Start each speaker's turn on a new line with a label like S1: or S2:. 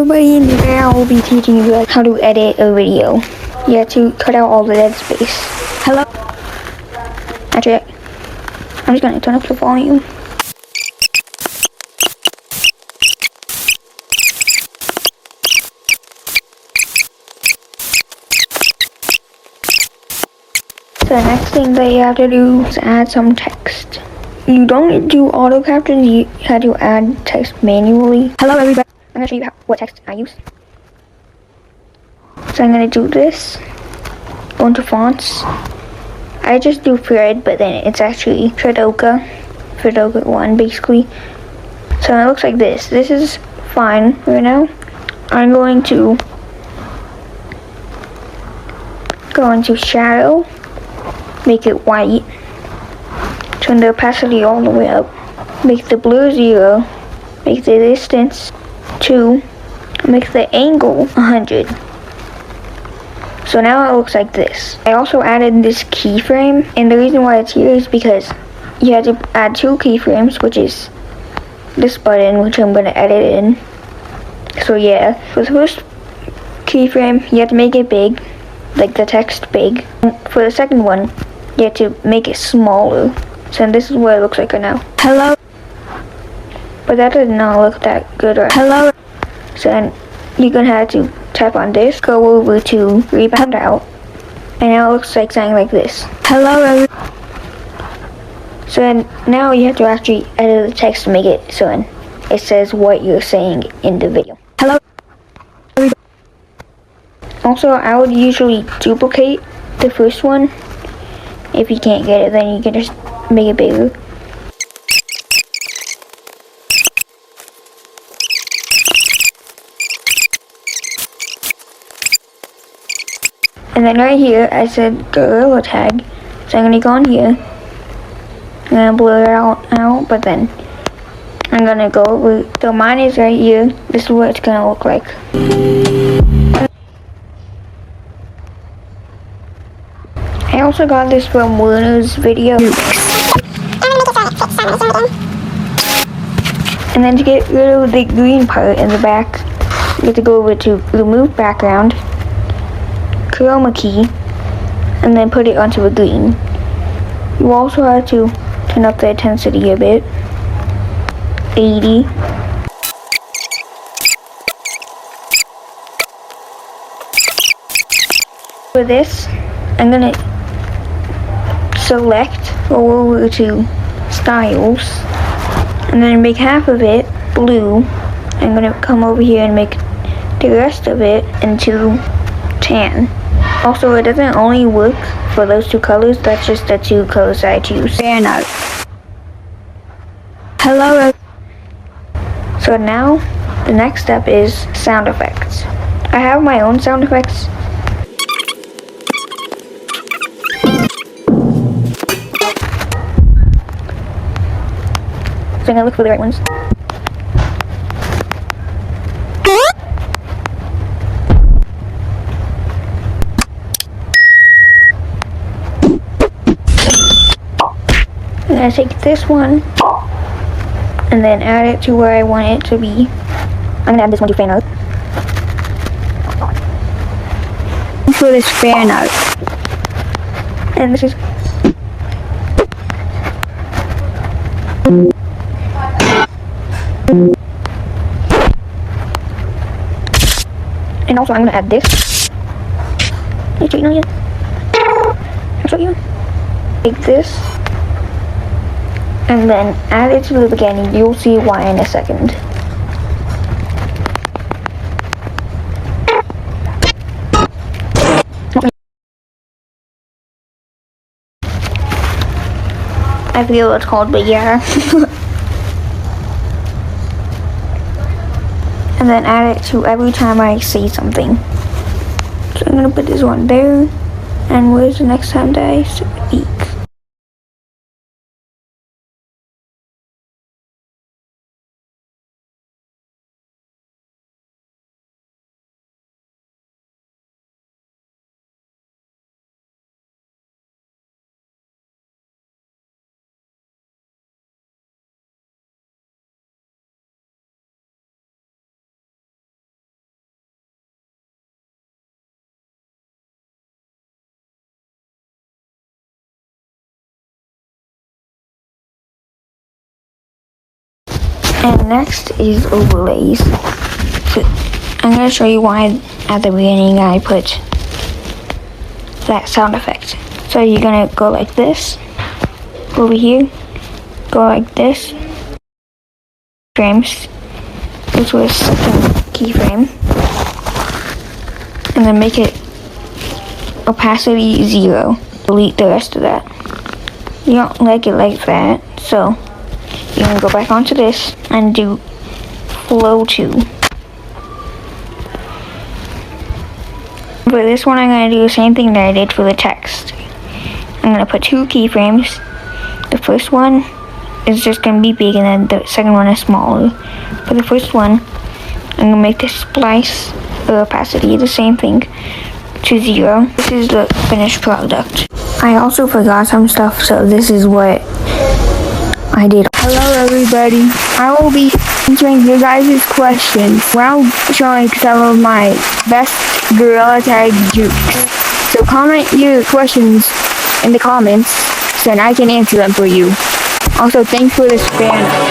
S1: everybody, and today I will be teaching you guys how to edit a video. You have to cut out all the dead space. Hello? Actually, I'm just gonna turn up the volume. So the next thing that you have to do is add some text. You don't do auto captions, you have to add text manually. Hello everybody, I'm gonna show you what text I use. So I'm gonna do this, go into fonts. I just do Fred, but then it's actually Fredoka 1 basically. So it looks like this. This is fine right now. I'm going to go into shadow, make it white, turn the opacity all the way up, make the blur 0, make the distance 2, make the angle 100. So now it looks like this. I also added this keyframe, and the reason why it's here is because you have to add 2 keyframes, which is this button, which I'm going to edit in. So yeah, for the first keyframe, you have to make it big, like the text big. And for the second one, you have to make it smaller. So this is what it looks like right now. Hello. But that does not look that good right. Hello. So then you're gonna have to tap on this, go over to rebound out, and now it looks like something like this. Hello everyone. So then now you have to actually edit the text to make it so then it says what you're saying in the video. Hello everybody. Also, I would usually duplicate the first one. If you can't get it, then you can just make it bigger. And then right here, I said gorilla tag. So I'm gonna go on here. I'm gonna blur it out, but then I'm gonna go over. So mine is right here. This is what it's gonna look like. I also got this from Werner's video. And then to get rid of the green part in the back, you have to go over to remove background, chroma key, and then put it onto a green. You also have to turn up the intensity a bit, 80. For this, I'm gonna select, go over to styles, and then make half of it blue. I'm gonna come over here and make the rest of it into tan. Also, it doesn't only work for those 2 colors, that's just the 2 colors I choose. Fair enough. Hello. So now, the next step is sound effects. I have my own sound effects. So I'm gonna look for the right ones. I'm gonna take this one and then add it to where I want it to be. I'm gonna add this one to fan art. For this fan art. And this is and also I'm gonna add this. You cheating on you? I'll show you. Take this and then add it to the beginning. You'll see why in a second. I forget what it's called, but yeah. And then add it to every time I say something. So I'm gonna put this one there. And where's the next time that I speak? And next is overlays. So I'm going to show you why at the beginning I put that sound effect. So you're going to go like this, over here, go like this, frames, go to a second keyframe, and then make it opacity 0. Delete the rest of that. You don't like it like that, so you're going to go back onto this and do flow 2. For this one, I'm going to do the same thing that I did for the text. I'm going to put 2 keyframes. The first one is just going to be big, and then the second one is smaller. For the first one, I'm going to make the splice or opacity the same thing to 0. This is the finished product. I also forgot some stuff, so this is what I did.
S2: Hello everybody, I will be answering your guys' questions while showing some of my best Gorilla Tag jukes. So comment your questions in the comments so I can answer them for you. Also, thanks for the spam.